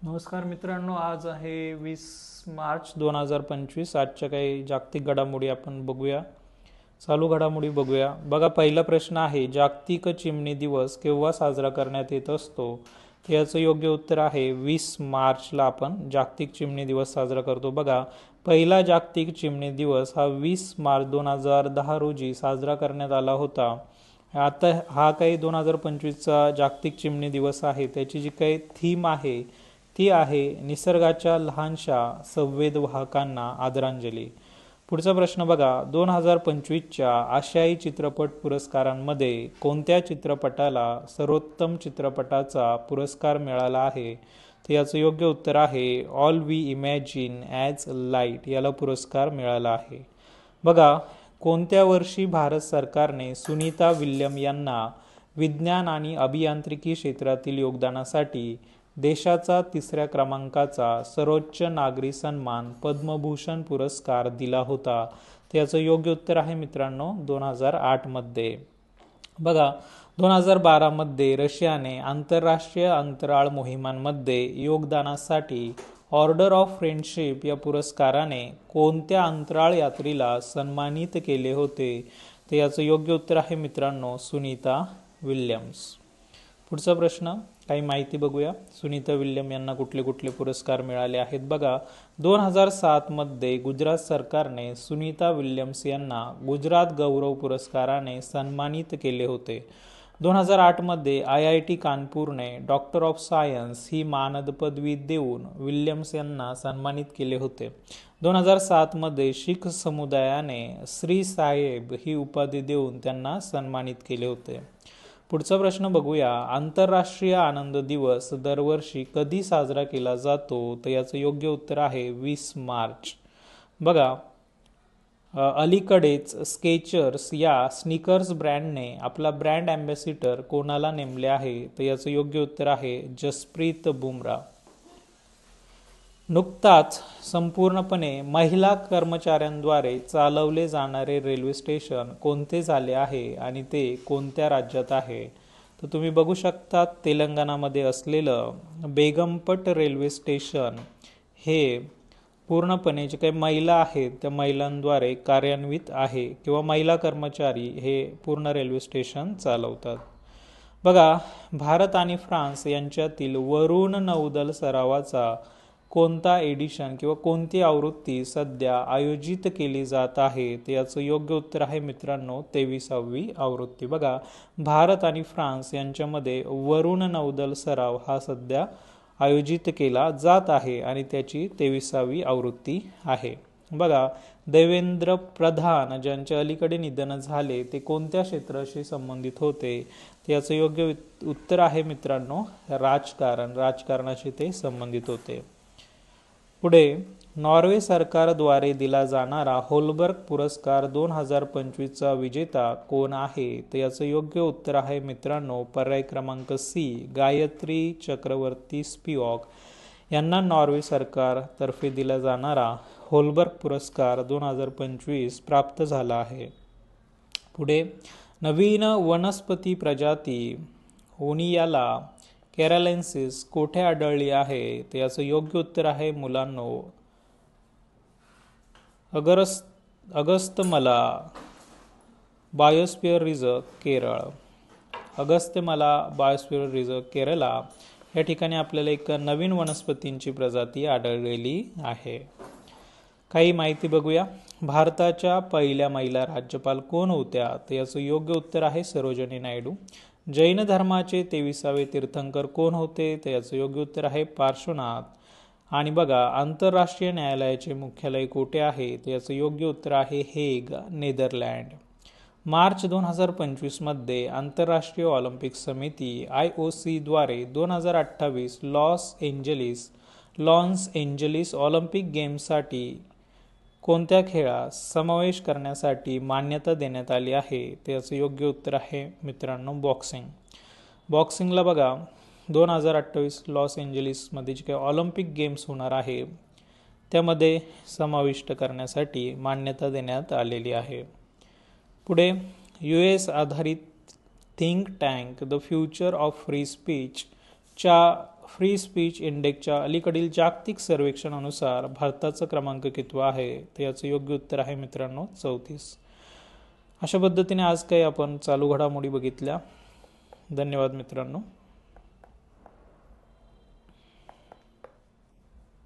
नमस्कार मित्रांनो, आज आहे 20 मार्च 2025. आजच्या काही जागतिक घडामोडी आपण बघूया. चालू घडामोडी बघूया. बघा, पहिला प्रश्न आहे, जागतिक चिमणी दिवस केव्हा साजरा करण्यात येत असतो? तर याचं योग्य उत्तर आहे 20 मार्चला आपण जागतिक चिमणी दिवस साजरा करतो. बघा, पहिला जागतिक चिमणी दिवस हा 20 मार्च 2010 रोजी साजरा करण्यात आला होता. आता हा काही 2025चा जागतिक चिमणी दिवस आहे. त्याची जी काही थीम आहे ती आहे निसर्गाच्या लहानशा संवेदवाहकांना आदरांजली. पुढचा प्रश्न बघा, 2025च्या आशियाई चित्रपट पुरस्कारांमध्ये कोणत्या चित्रपटाला सर्वोत्तम चित्रपटाचा पुरस्कार मिळाला आहे? तर याचं योग्य उत्तर आहे all we imagine as light याला पुरस्कार मिळाला आहे. बघा, कोणत्या वर्षी भारत सरकारने सुनीता विल्यम यांना विज्ञान आणि अभियांत्रिकी क्षेत्रातील योगदानासाठी देशाचा 3ऱ्या क्रमांकाचा सर्वोच्च नागरी सन्मान पद्मभूषण पुरस्कार दिला होता? त्याचं योग्य उत्तर आहे मित्रांनो 2008 मध्ये. बघा, 2012 रशियाने आंतरराष्ट्रीय अंतराळ मोहिमांमध्ये योगदानासाठी ऑर्डर ऑफ फ्रेंडशिप या पुरस्काराने कोणत्या अंतराळ यात्रीला सन्मानित केले होते? तर याचं योग्य उत्तर आहे मित्रांनो सुनीता विल्यम्स. पुढचा प्रश्न, काही माहिती बघूया. सुनीता विल्यम यांना कुठले कुठले पुरस्कार मिळाले आहेत? बघा, 2007 गुजरात सरकारने सुनीता विल्यम्स यांना गुजरात गौरव पुरस्काराने सन्मानित केले होते. 2008 IIT कानपूरने डॉक्टर ऑफ सायन्स ही मानद पदवी देऊन विल्यम्स यांना सन्मानित केले होते. 2007 शीख समुदायाने श्री साहेब ही उपाधी देऊन त्यांना सन्मानित केले होते. पुढचा प्रश्न बघूया, आंतरराष्ट्रीय आनंद दिवस दरवर्षी कधी साजरा केला जातो? तर याचं योग्य उत्तर आहे 20 मार्च. बघा, अलीकडेच स्केचर्स या स्नीकर्स ब्रँडने आपला ब्रँड ॲम्बॅसिडर कोणाला नेमले आहे? तर याचं योग्य उत्तर आहे जसप्रीत बुमराह. नुकताच संपूर्णपणे महिला कर्मचाऱ्यांद्वारे चालवले जाणारे रेल्वे स्टेशन कोणते झाले आहे आणि ते कोणत्या राज्यात आहे? तर तुम्ही बघू शकता, तेलंगणामध्ये असलेलं बेगमपट रेल्वे स्टेशन हे पूर्णपणे जे काही महिला आहेत त्या महिलांद्वारे कार्यान्वित आहे किंवा महिला कर्मचारी हे पूर्ण रेल्वे स्टेशन चालवतात. बघा, भारत आणि फ्रान्स यांच्यातील वरुण नौदल सरावाचा कोणता एडिशन किंवा कोणती आवृत्ती सध्या आयोजित केली जात आहे? तर याचं योग्य उत्तर आहे मित्रांनो 23वी आवृत्ती. बघा, भारत आणि फ्रान्स यांच्यामध्ये वरुण नौदल सराव हा सध्या आयोजित केला जात आहे आणि त्याची 23वी आवृत्ती आहे. बघा, देवेंद्र प्रधान ज्यांचे अलीकडे निधन झाले ते कोणत्या क्षेत्राशी संबंधित होते? याचं योग्य उत्तर आहे मित्रांनो राजकारणाशी ते संबंधित होते. पुढे, नॉर्वे सरकारद्वारे दिला जाणारा होलबर्ग पुरस्कार 2025चा विजेता कोण आहे? तर याचं योग्य उत्तर आहे मित्रांनो पर्याय क्रमांक सी, गायत्री चक्रवर्ती स्पिवॉक यांना नॉर्वे सरकारतर्फे दिला जाणारा होलबर्ग पुरस्कार 2025 प्राप्त झाला आहे. पुढे, नवीन वनस्पती प्रजाती ओनियाला कॅरोलिन्सिस कोठे आढळली आहे? तर याचं योग्य उत्तर आहे मुलांनो अगस्त्यमला biosphere reserve Kerala. अगस्त्यमला biosphere reserve Kerala या ठिकाणी आपल्याला एक नवीन वनस्पतींची प्रजाती आढळलेली आहे. काही माहिती बघूया. भारताच्या पहिल्या महिला राज्यपाल कोण होत्या? तर याचं योग्य उत्तर आहे सरोजिनी नायडू. जैन धर्माचे 23वे तीर्थंकर कोण होते? तर याचं योग्य उत्तर आहे पार्श्वनाथ. आणि बघा, आंतरराष्ट्रीय न्यायालयाचे मुख्यालय कोठे आहे? तर याचं योग्य उत्तर आहे हेग, नेदरलँड. मार्च 2025 आंतरराष्ट्रीय ऑलिम्पिक समिती IOC द्वारे 2028 लॉस एंजेलिस ऑलिम्पिक गेम्ससाठी कोणत्या खेळास समावेश करण्यासाठी मान्यता देण्यात आली आहे? त्याचं योग्य उत्तर आहे मित्रांनो बॉक्सिंग. बॉक्सिंगला बघा, 2028 लॉस एंजेलिसमध्ये जे काही ऑलिम्पिक गेम्स होणार आहे त्यामध्ये समाविष्ट करण्यासाठी मान्यता देण्यात आलेली आहे. पुढे, US आधारित think tank the future of free speech च्या फ्री स्पीच इंडेक्सच्या अलीकडील जागतिक सर्वेक्षणानुसार भारताचा क्रमांक कितवा आहे? तर याचं योग्य उत्तर आहे मित्रांनो 34. अशा पद्धतीने आज काही आपण चालू घडामोडी बघितल्या. धन्यवाद मित्रांनो.